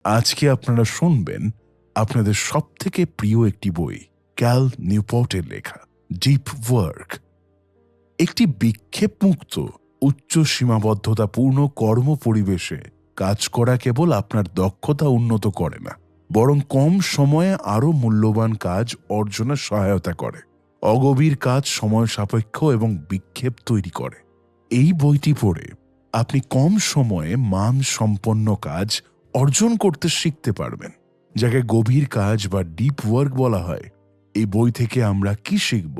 আজকে আপনারা শুনবেন আপনাদের সবথেকে প্রিয় একটি বই, ক্যাল নিউপোর্টের লেখা ডিপ ওয়ার্ক। একটি বিক্ষেপমুক্ত, উচ্চ সীমাবদ্ধতাপূর্ণ কর্ম পরিবেশে কাজ করা কেবল আপনার দক্ষতা উন্নত করে না, বরং কম সময়ে আরও মূল্যবান কাজ অর্জনে সহায়তা করে। অগভীর কাজ সময় সাপেক্ষ এবং বিক্ষেপ তৈরি করে। এই বইটি পড়ে আপনি কম সময়ে মানসম্পন্ন কাজ অর্জন করতে শিখতে পারবেন, যাকে গভীর কাজ বা ডিপ ওয়ার্ক বলা হয়। এই বই থেকে আমরা কি শিখব?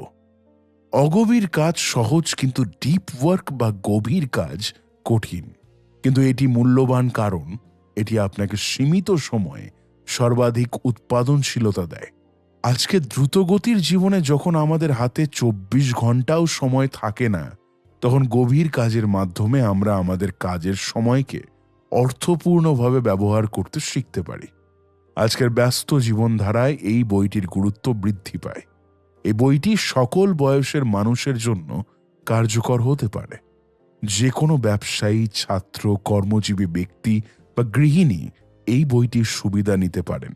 অগভীর কাজ সহজ, কিন্তু ডিপ ওয়ার্ক বা গভীর কাজ কঠিন। কিন্তু এটি মূল্যবান, কারণ এটি আপনাকে সীমিত সময়ে সর্বাধিক উৎপাদনশীলতা দেয়। আজকে দ্রুতগতির জীবনে যখন আমাদের হাতে ২৪ ঘন্টাও সময় থাকে না, তখন গভীর কাজের মাধ্যমে আমরা আমাদের কাজের সময়কে অর্থপূর্ণভাবে ব্যবহার করতে শিখতে পারি। আজকের ব্যস্ত জীবনধারায় এই বইটির গুরুত্ব বৃদ্ধি পায়। এই বইটি সকল বয়সের মানুষের জন্য কার্যকর হতে পারে। যে কোনো ব্যবসায়ী, ছাত্র, কর্মজীবী ব্যক্তি বা গৃহিণী এই বইটির সুবিধা নিতে পারেন,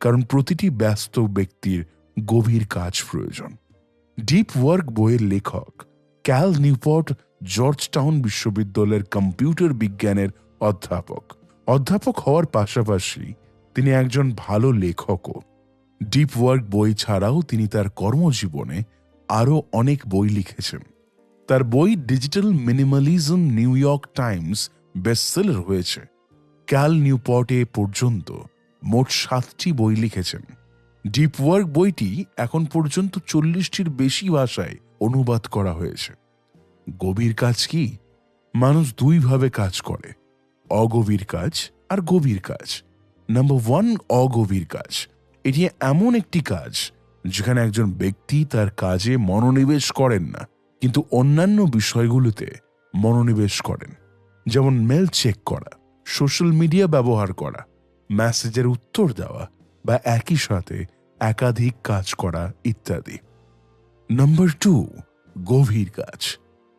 কারণ প্রতিটি ব্যস্ত ব্যক্তির গভীর কাজ প্রয়োজন। ডিপ ওয়ার্ক বইয়ের লেখক ক্যাল নিউপোর্ট জর্জটাউন বিশ্ববিদ্যালয়ের কম্পিউটার বিজ্ঞানের অধ্যাপক হওয়ার পাশাপাশি তিনি একজন ভালো লেখকও। ডিপ ওয়ার্ক বই ছাড়াও তিনি তার কর্মজীবনে আরও অনেক বই লিখেছেন। তার বই digital minimalism new York Times bestseller হয়েছে। ক্যাল নিউপোর্ট এ পর্যন্ত মোট 7টি বই লিখেছেন। ডিপ ওয়ার্ক বইটি এখন পর্যন্ত 40টির বেশি ভাষায় অনুবাদ করা হয়েছে। গভীর কাজ কি? মানুষ দুইভাবে কাজ করে, অগভীর কাজ আর গভীর কাজ। নাম্বার 1, অগভীর কাজ। এটি এমন একটি কাজ যেখানে একজন ব্যক্তি তার কাজে মনোনিবেশ করেন না, কিন্তু অন্যান্য বিষয়গুলোতে মনোনিবেশ করেন, যেমন মেল চেক করা, সোশ্যাল মিডিয়া ব্যবহার করা, মেসেজের উত্তর দেওয়া বা একই সাথে একাধিক কাজ করা ইত্যাদি। নাম্বার 2, গভীর কাজ।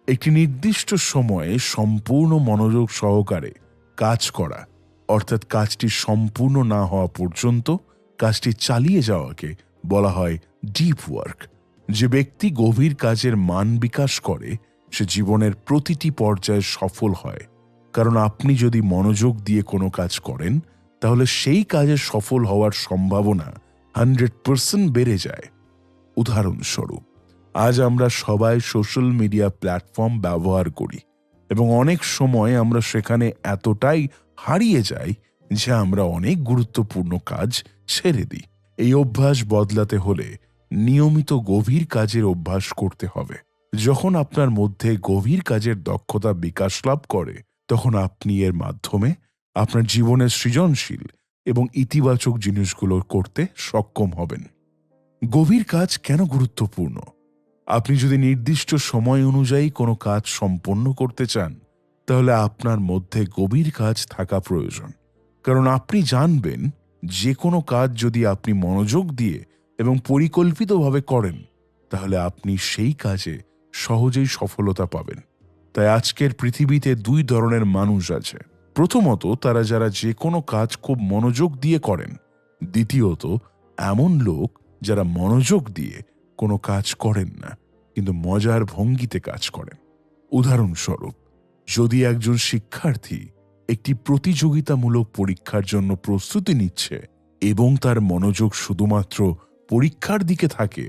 একটি নির্দিষ্ট সময়ে সম্পূর্ণ মনোযোগ সহকারে কাজ করা, অর্থাৎ কাজটি সম্পূর্ণ না হওয়া পর্যন্ত কাজটি চালিয়ে যাওয়াকে বলা হয় ডিপ ওয়ার্ক। যে ব্যক্তি গভীর কাজের মান বিকাশ করে, সে জীবনের প্রতিটি পর্যায়ে সফল হয়। কারণ আপনি যদি মনোযোগ দিয়ে কোনো কাজ করেন, তাহলে সেই কাজে সফল হওয়ার সম্ভাবনা 100% বেড়ে যায়। উদাহরণস্বরূপ, আজ আমরা সবাই সোশ্যাল মিডিয়া প্ল্যাটফর্ম ব্যবহার করি এবং অনেক সময় আমরা সেখানে এতটাই হারিয়ে যাই যে আমরা অনেক গুরুত্বপূর্ণ কাজ ছেড়ে দিই। এই অভ্যাস বদলাতে হলে নিয়মিত গভীর কাজের অভ্যাস করতে হবে। যখন আপনার মধ্যে গভীর কাজের দক্ষতা বিকাশ লাভ করে, তখন আপনি এর মাধ্যমে আপনার জীবনের সৃজনশীল এবং ইতিবাচক জিনিসগুলো করতে সক্ষম হবেন। গভীর কাজ কেন গুরুত্বপূর্ণ? আপনি যদি নির্দিষ্ট সময় অনুযায়ী কোনো কাজ সম্পন্ন করতে চান, তাহলে আপনার মধ্যে গভীর কাজ থাকা প্রয়োজন। কারণ আপনি জানবেন, যে কোনো কাজ যদি আপনি মনোযোগ দিয়ে এবং পরিকল্পিতভাবে করেন, তাহলে আপনি সেই কাজে সহজেই সফলতা পাবেন। তাই আজকের পৃথিবীতে 2 ধরনের মানুষ আছে। প্রথমত, তারা যারা যে কোনো কাজ খুব মনোযোগ দিয়ে করেন। দ্বিতীয়ত, এমন লোক যারা মনোযোগ দিয়ে কোনো কাজ করেন না, কিন্তু মজার ভঙ্গিতে কাজ করেন। উদাহরণস্বরূপ, যদি একজন শিক্ষার্থী একটি প্রতিযোগিতামূলক পরীক্ষার জন্য প্রস্তুতি নিচ্ছে এবং তার মনোযোগ শুধুমাত্র পরীক্ষার দিকে থাকে,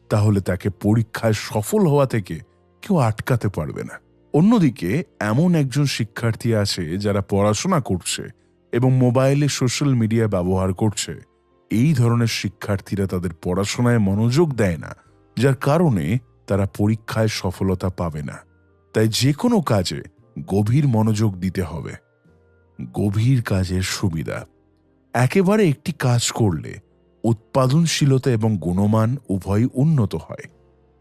তাহলে তাকে পরীক্ষায় সফল হওয়া থেকে কেউ আটকাতে পারবে না। অন্যদিকে এমন একজন শিক্ষার্থী আছে যারা পড়াশোনা করছে এবং মোবাইলে সোশ্যাল মিডিয়া ব্যবহার করছে। এই ধরনের শিক্ষার্থীরা তাদের পড়াশোনায় মনোযোগ দেয় না, যার কারণে তারা পরীক্ষায় সফলতা পাবে না। তাই যে কোনো কাজে গভীর মনোযোগ দিতে হবে। গভীর কাজের সুবিধা: একেবারে একটি কাজ করলে উৎপাদনশীলতা এবং গুণমান উভয়ই উন্নত হয়।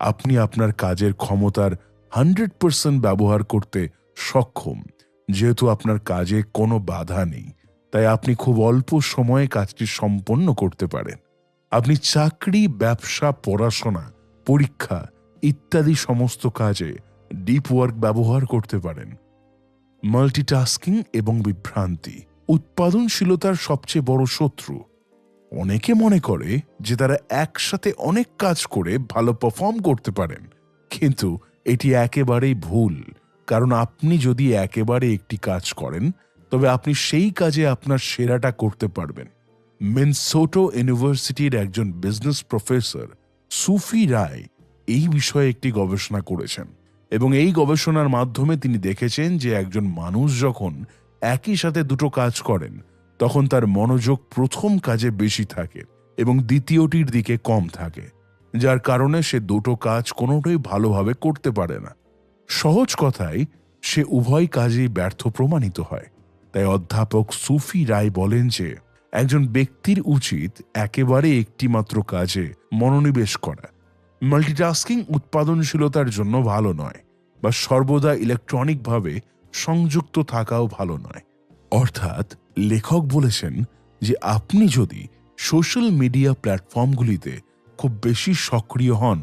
আপনি আপনার কাজের ক্ষমতার 100% ব্যবহার করতে সক্ষম। যেহেতু আপনার কাজে কোনো বাধা নেই, তাই আপনি খুব অল্প সময়ে কাজটি সম্পন্ন করতে পারেন। আপনি চাকরি, ব্যবসা, পড়াশোনা, পরীক্ষা ইত্যাদি সমস্ত কাজে ডিপ ওয়ার্ক ব্যবহার করতে পারেন। মাল্টিটাস্কিং এবং বিভ্রান্তি: উৎপাদনশীলতার সবচেয়ে বড় শত্রু। অনেকে মনে করে যে তারা একসাথে অনেক কাজ করে ভালো পারফর্ম করতে পারেন, কিন্তু এটি একেবারেই ভুল। কারণ আপনি যদি একেবারে একটি কাজ করেন, তবে আপনি সেই কাজে আপনার সেরাটা করতে পারবেন। মিনেসোটা ইউনিভার্সিটির একজন বিজনেস প্রফেসর সুফি রায় এই বিষয়ে একটি গবেষণা করেছেন, এবং এই গবেষণার মাধ্যমে তিনি দেখেছেন যে একজন মানুষ যখন একই সাথে দুটো কাজ করেন, তখন তার মনোযোগ প্রথম কাজে বেশি থাকে এবং দ্বিতীয়টির দিকে কম থাকে, যার কারণে সে দুটো কাজ কোনোটাই ভালোভাবে করতে পারে না। সহজ কথায়, সে উভয় কাজেই ব্যর্থ প্রমাণিত হয়। তাই অধ্যাপক সুফি রায় বলেন যে একজন ব্যক্তির উচিত একেবারে একটি মাত্র কাজে মনোনিবেশ করা। মাল্টিটাস্কিং উৎপাদনশীলতার জন্য ভালো নয়, বা সর্বদা ইলেকট্রনিকভাবে সংযুক্ত থাকাও ভালো নয়। অর্থাৎ লেখক বলেছেন যে আপনি যদি সোশ্যাল মিডিয়া প্ল্যাটফর্মগুলিতে খুব বেশি সক্রিয় হন,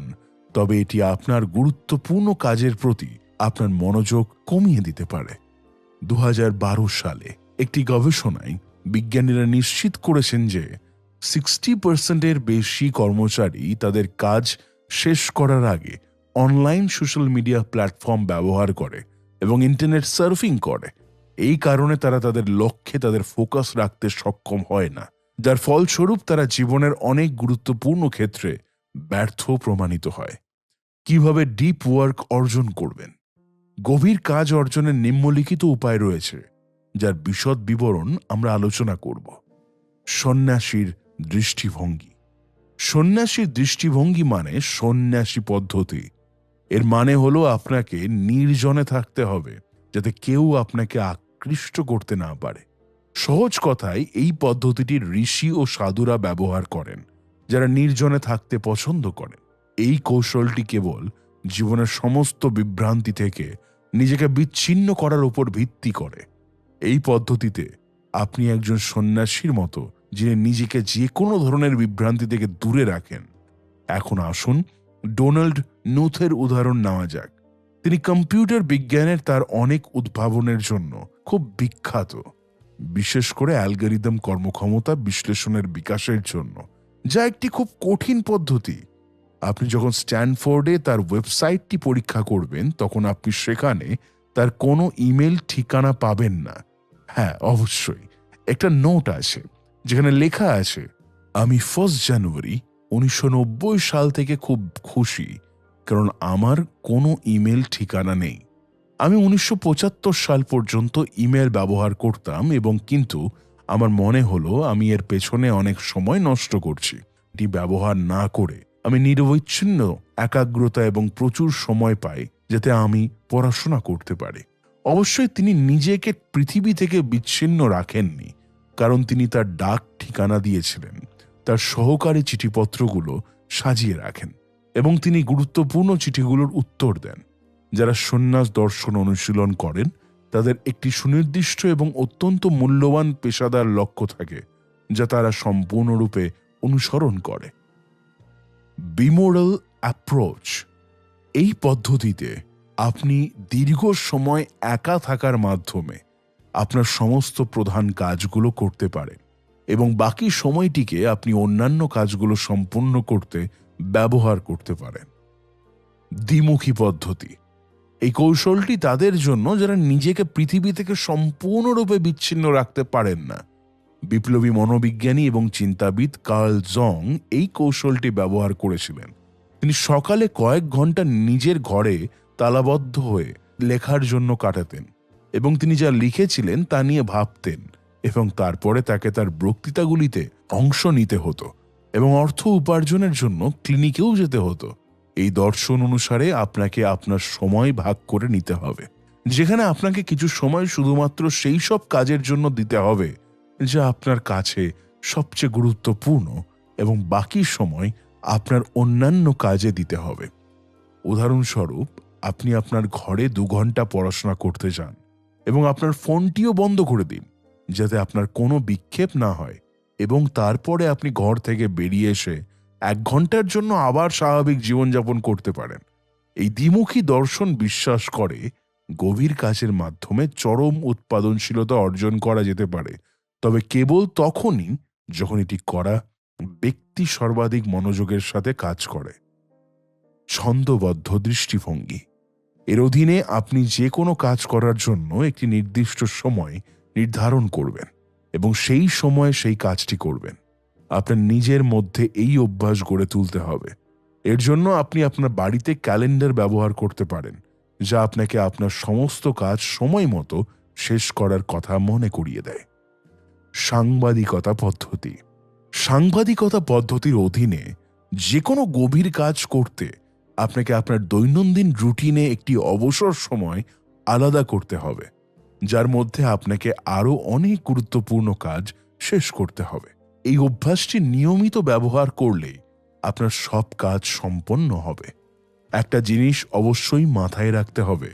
তবে এটি আপনার গুরুত্বপূর্ণ কাজের প্রতি আপনার মনোযোগ কমিয়ে দিতে পারে। 2012 সালে একটি গবেষণায় বিজ্ঞানীরা নিশ্চিত করেছেন যে 60%-এর বেশি কর্মচারী তাদের কাজ শেষ করার আগে অনলাইন সোশ্যাল মিডিয়া প্ল্যাটফর্ম ব্যবহার করে এবং ইন্টারনেট সার্ফিং করে। এই কারণে তারা তাদের লক্ষ্যে তাদের ফোকাস রাখতে সক্ষম হয় না, যার ফলস্বরূপ তারা জীবনের অনেক গুরুত্বপূর্ণ ক্ষেত্রে ব্যর্থ প্রমাণিত হয়। কিভাবে ডিপ ওয়ার্ক অর্জন করবেন? গভীর কাজ অর্জনের নিম্নলিখিত উপায় রয়েছে, যার বিশদ বিবরণ আমরা আলোচনা করব। সন্ন্যাসীর দৃষ্টিভঙ্গি। সন্ন্যাসীর দৃষ্টিভঙ্গি মানে সন্ন্যাসী পদ্ধতি। এর মানে হলো আপনাকে নির্জনে থাকতে হবে, যাতে কেউ আপনাকে আকৃষ্ট করতে না পারে। সহজ কথায়, এই পদ্ধতিটি ঋষি ও সাধুরা ব্যবহার করেন, যারা নির্জনে থাকতে পছন্দ করেন। এই কৌশলটি কেবল জীবনের সমস্ত বিভ্রান্তি থেকে নিজেকে বিচ্ছিন্ন করার উপর ভিত্তি করে। এই পদ্ধতিতে আপনি একজন সন্ন্যাসীর মতো, যিনি নিজেকে যে কোনো ধরনের বিভ্রান্তি থেকে দূরে রাখেন। এখন আসুন ডোনাল্ড নুথের উদাহরণ নেওয়া যাক। তিনি কম্পিউটার বিজ্ঞানের তার অনেক উদ্ভাবনের জন্য খুব বিখ্যাত, বিশেষ করে অ্যালগরিদম কর্মক্ষমতা বিশ্লেষণের বিকাশের জন্য, যা একটি খুব কঠিন পদ্ধতি। আপনি যখন স্ট্যানফোর্ডে তার ওয়েবসাইটটি পরীক্ষা করবেন, তখন আপনি সেখানে তার কোনো ইমেল ঠিকানা পাবেন না। হ্যাঁ, অবশ্যই একটা নোট আছে যেখানে লেখা আছে, আমি 1 জানুয়ারি 1990 সাল থেকে খুব খুশি, কারণ আমার কোনো ইমেল ঠিকানা নেই। আমি 1975 সাল পর্যন্ত ইমেল ব্যবহার করতাম, এবং কিন্তু আমার মনে হলো আমি এর পেছনে অনেক সময় নষ্ট করছি। এটি ব্যবহার না করে আমি নিরবচ্ছিন্ন একাগ্রতা এবং প্রচুর সময় পাই, যাতে আমি পড়াশোনা করতে পারি। অবশ্যই তিনি নিজেকে পৃথিবী থেকে বিচ্ছিন্ন রাখেননি, কারণ তিনি তার ডাক ঠিকানা দিয়েছিলেন, তার সহকারী চিঠিপত্রগুলো সাজিয়ে রাখেন, এবং তিনি গুরুত্বপূর্ণ চিঠিগুলোর উত্তর দেন। যারা সন্ন্যাস দর্শন অনুশীলন করেন, তাদের একটি সুনির্দিষ্ট এবং অত্যন্ত মূল্যবান পেশাদার লক্ষ্য থাকে, যা তারা সম্পূর্ণরূপে অনুসরণ করে। বিমোরাল অ্যাপ্রোচ। এই পদ্ধতিতে আপনি দীর্ঘ সময় একা থাকার মাধ্যমে আপনার সমস্ত প্রধান কাজগুলো করতে পারেন, এবং বাকি সময়টিকে আপনি অন্যান্য কাজগুলো সম্পূর্ণ করতে ব্যবহার করতে পারেন। দ্বিমুখী পদ্ধতি। এই কৌশলটি তাদের জন্য যারা নিজেকে পৃথিবী থেকে সম্পূর্ণরূপে বিচ্ছিন্ন রাখতে পারেন না। বিপ্লবী মনোবিজ্ঞানী এবং চিন্তাবিদ কার্ল জং এই কৌশলটি ব্যবহার করেছিলেন। তিনি সকালে কয়েক ঘন্টা নিজের ঘরে তালাবদ্ধ হয়ে লেখার জন্য কাটাতেন, এবং তিনি যা লিখেছিলেন তা নিয়ে ভাবতেন, এবং তারপরে তাকে তার বক্তৃতাগুলিতে অংশ নিতে হতো এবং অর্থ উপার্জনের জন্য ক্লিনিকেও যেতে হতো। এই দর্শন অনুসারে আপনাকে আপনার সময় ভাগ করে নিতে হবে, যেখানে আপনাকে কিছু সময় শুধুমাত্র সেই সব কাজের জন্য দিতে হবে যা আপনার কাছে সবচেয়ে গুরুত্বপূর্ণ, এবং বাকি সময় আপনার অন্যান্য কাজে দিতে হবে। উদাহরণস্বরূপ, আপনি আপনার ঘরে 2 ঘন্টা পড়াশোনা করতে যান এবং আপনার ফোনটিও বন্ধ করে দিন, যাতে আপনার কোনো বিক্ষেপ না হয়, এবং তারপরে আপনি ঘর থেকে বেরিয়ে এসে 1 ঘন্টার জন্য আবার স্বাভাবিক জীবনযাপন করতে পারেন। এই দ্বিমুখী দর্শন বিশ্বাস করে গভীর কাজের মাধ্যমে চরম উৎপাদনশীলতা অর্জন করা যেতে পারে, তবে কেবল তখনই যখন এটি করা ব্যক্তি সর্বাধিক মনোযোগের সাথে কাজ করে। ছন্দবদ্ধ দৃষ্টিভঙ্গি। এর অধীনে আপনি যে কোনো কাজ করার জন্য একটি নির্দিষ্ট সময় নির্ধারণ করবেন এবং সেই সময়ে সেই কাজটি করবেন। আপনার নিজের মধ্যে এই অভ্যাস গড়ে তুলতে হবে। এর জন্য আপনি আপনার বাড়িতে ক্যালেন্ডার ব্যবহার করতে পারেন, যা আপনাকে আপনার সমস্ত কাজ সময় মতো শেষ করার কথা মনে করিয়ে দেয়। সাংবাদিকতা পদ্ধতি। সাংবাদিকতা পদ্ধতির অধীনে যে কোনো গভীর কাজ করতে আপনাকে আপনার দৈনন্দিন রুটিনে একটি অবসর সময় আলাদা করতে হবে, যার মধ্যে আপনাকে আরও অনেক গুরুত্বপূর্ণ কাজ শেষ করতে হবে। এই অভ্যাসটি নিয়মিত ব্যবহার করলে আপনার সব কাজ সম্পন্ন হবে। একটা জিনিস অবশ্যই মাথায় রাখতে হবে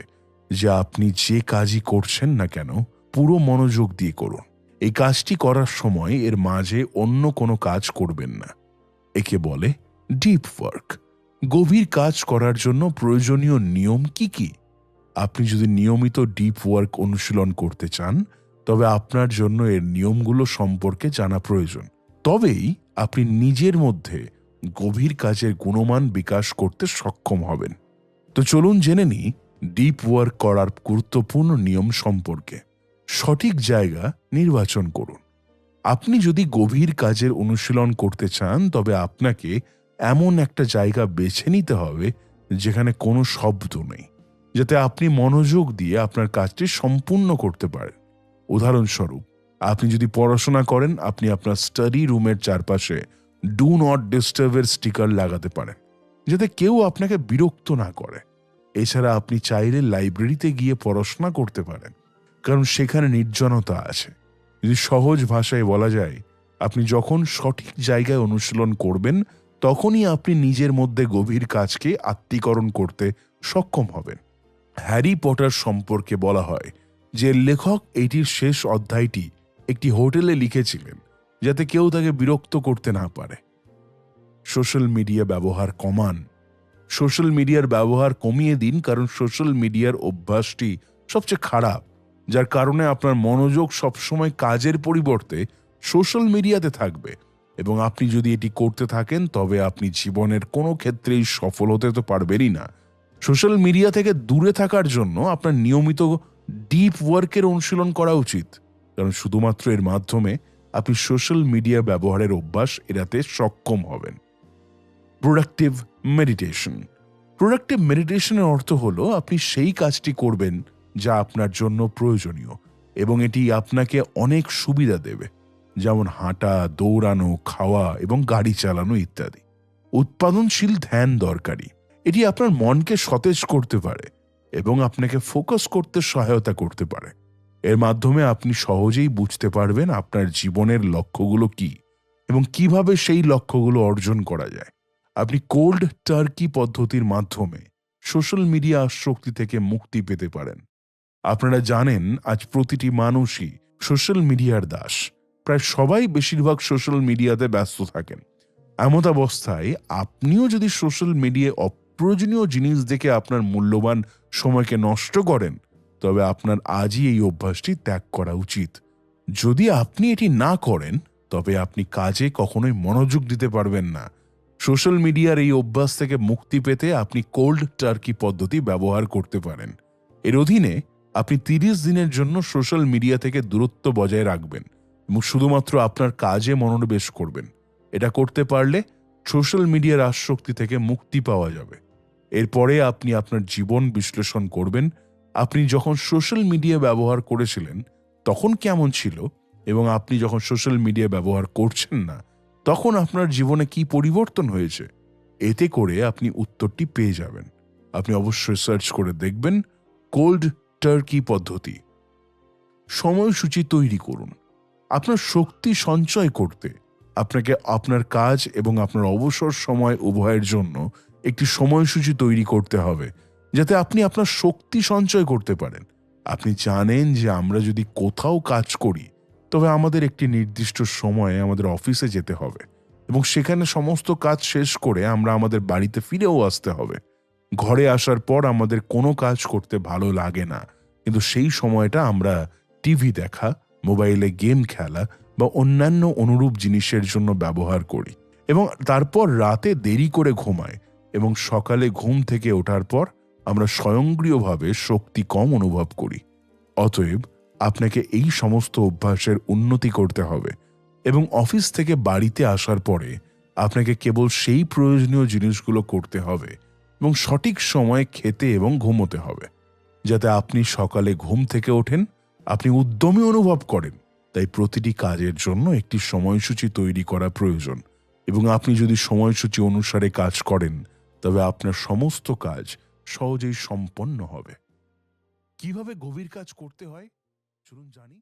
যে আপনি যে কাজই করছেন না কেন পুরো মনোযোগ দিয়ে করুন। এই কাজটি করার সময় এর মাঝে অন্য কোনো কাজ করবেন না। একে বলে ডিপ ওয়ার্ক। গভীর কাজ করার জন্য প্রয়োজনীয় নিয়ম কি কি? আপনি যদি নিয়মিত ডিপ ওয়ার্ক অনুশীলন করতে চান, তবে আপনার জন্য এর নিয়মগুলো সম্পর্কে জানা প্রয়োজন। তবেই আপনি নিজের মধ্যে গভীর কাজের গুণমান বিকাশ করতে সক্ষম হবেন। তো চলুন জেনে নিই ডিপ ওয়ার্ক করার গুরুত্বপূর্ণ নিয়ম সম্পর্কে। সঠিক জায়গা নির্বাচন করুন। আপনি যদি গভীর কাজের অনুশীলন করতে চান, তবে আপনাকে এমন একটা জায়গা বেছে নিতে হবে যেখানে কোনো শব্দ নেই, যাতে আপনি মনোযোগ দিয়ে আপনার কাজটি সম্পূর্ণ করতে পারেন। উদাহরণস্বরূপ, আপনি যদি পড়াশোনা করেন, আপনি আপনার স্টাডি রুমের চারপাশে ডু নট ডিস্টার্বের স্টিকার লাগাতে পারেন, যাতে কেউ আপনাকে বিরক্ত না করে। এছাড়া আপনি চাইলে লাইব্রেরিতে গিয়ে পড়াশোনা করতে পারেন, কারণ সেখানে নির্জনতা আছে। যদি সহজ ভাষায় বলা যায়, আপনি যখন সঠিক জায়গায় অনুশীলন করবেন, তখনই আপনি নিজের মধ্যে গভীর কাজকে আত্মীকরণ করতে সক্ষম হবেন। হ্যারি পটার সম্পর্কে বলা হয় যে লেখক এটির শেষ অধ্যায়টি একটি হোটেলে লিখেছিলেন, যাতে কেউ তাকে বিরক্ত করতে না পারে। সোশ্যাল মিডিয়া ব্যবহার কমান। সোশ্যাল মিডিয়ার ব্যবহার কমিয়ে দিন, কারণ সোশ্যাল মিডিয়ার অভ্যাসটি সবচেয়ে খারাপ, যার কারণে আপনার মনোযোগ সবসময় কাজের পরিবর্তে সোশ্যাল মিডিয়াতে থাকবে। এবং আপনি যদি এটি করতে থাকেন, তবে আপনি জীবনের কোনো ক্ষেত্রেই সফল হতে তো পারবেনই না। সোশ্যাল মিডিয়া থেকে দূরে থাকার জন্য আপনার নিয়মিত ডিপ ওয়ার্কের অনুশীলন করা উচিত, কারণ শুধুমাত্র এর মাধ্যমে আপনি সোশ্যাল মিডিয়া ব্যবহারের অভ্যাস এড়াতে সক্ষম হবেন। Productive meditation. প্রোডাক্টিভ মেডিটেশনের অর্থ হলো আপনি সেই কাজটি করবেন যা আপনার জন্য প্রয়োজনীয় এবং এটি আপনাকে অনেক সুবিধা দেবে, যেমন হাঁটা, দৌড়ানো, খাওয়া এবং গাড়ি চালানো ইত্যাদি। উৎপাদনশীল ধ্যান দরকারি। এটি আপনার মনকে সতেজ করতে পারে এবং আপনাকে ফোকাস করতে সহায়তা করতে পারে। এর মাধ্যমে আপনি সহজেই বুঝতে পারবেন আপনার জীবনের লক্ষ্যগুলো কি এবং কিভাবে সেই লক্ষ্যগুলো অর্জন করা যায়। আপনি কোল্ড টার্কি পদ্ধতির মাধ্যমে সোশ্যাল মিডিয়া আসক্তি থেকে মুক্তি পেতে পারেন। আপনারা জানেন, আজ প্রতিটি মানুষই সোশ্যাল মিডিয়ার দাস। প্রায় সবাই বেশিরভাগ সোশ্যাল মিডিয়াতে ব্যস্ত থাকেন। এমত অবস্থায় আপনিও যদি সোশ্যাল মিডিয়ায় অপ্রয়োজনীয় জিনিস দেখে আপনার মূল্যবান সময়কে নষ্ট করেন, তবে আপনার আজই এই অভ্যাসটি ত্যাগ করা উচিত। যদি আপনি এটি না করেন, তবে আপনি কাজে কখনোই মনোযোগ দিতে পারবেন না। সোশ্যাল মিডিয়ার এই অভ্যাস থেকে মুক্তি পেতে আপনি কোল্ড টার্কি পদ্ধতি ব্যবহার করতে পারেন। এর অধীনে আপনি 30 দিনের জন্য সোশ্যাল মিডিয়া থেকে দূরত্ব বজায় রাখবেন এবং শুধুমাত্র আপনার কাজে মনোনিবেশ করবেন। এটা করতে পারলে সোশ্যাল মিডিয়ার আসক্তি থেকে মুক্তি পাওয়া যাবে। এরপরে আপনি আপনার জীবন বিশ্লেষণ করবেন। আপনি যখন সোশ্যাল মিডিয়া ব্যবহার করেছিলেন তখন কেমন ছিল, এবং আপনি যখন সোশ্যাল মিডিয়া ব্যবহার করছেন না তখন আপনার জীবনে কি পরিবর্তন হয়েছে। এতে করে আপনি উত্তরটি পেয়ে যাবেন। আপনি অবশ্যই সার্চ করে দেখবেন কোল্ড টার্কি পদ্ধতি। সময়সূচি তৈরি করুন। আপনার শক্তি সঞ্চয় করতে আপনাকে আপনার কাজ এবং আপনার অবসর সময় উভয়ের জন্য একটি সময়সূচি তৈরি করতে হবে, যাতে আপনি আপনার শক্তি সঞ্চয় করতে পারেন। আপনি জানেন যে আমরা যদি কোথাও কাজ করি, তবে আমাদের একটি নির্দিষ্ট সময়ে আমাদের অফিসে যেতে হবে এবং সেখানে সমস্ত কাজ শেষ করে আমরা আমাদের বাড়িতে ফিরেও আসতে হবে। ঘরে আসার পর আমাদের কোনো কাজ করতে ভালো লাগে না, কিন্তু সেই সময়টা আমরা টিভি দেখা, মোবাইলে গেম খেলা বা অন্যান্য অনুরূপ জিনিসের জন্য ব্যবহার করি এবং তারপর রাতে দেরি করে ঘুমাই এবং সকালে ঘুম থেকে ওঠার পর আমরা স্বয়ংক্রিয়ভাবে শক্তি কম অনুভব করি। অতএব আপনাকে এই সমস্ত অভ্যাসের উন্নতি করতে হবে এবং অফিস থেকে বাড়িতে আসার পরে আপনাকে কেবল সেই প্রয়োজনীয় জিনিসগুলো করতে হবে এবং সঠিক সময়ে খেতে এবং ঘুমোতে হবে, যাতে আপনি সকালে ঘুম থেকে ওঠেন, আপনি উদ্যমী অনুভব করেন। তাই প্রতিটি কাজের জন্য একটি সময়সূচি তৈরি করা প্রয়োজন এবং আপনি যদি সময়সূচি অনুসারে কাজ করেন তবে আপনার সমস্ত কাজ সহজেই সম্পন্ন হবে। কিভাবে গভীর কাজ করতে হয় চলুন জানি।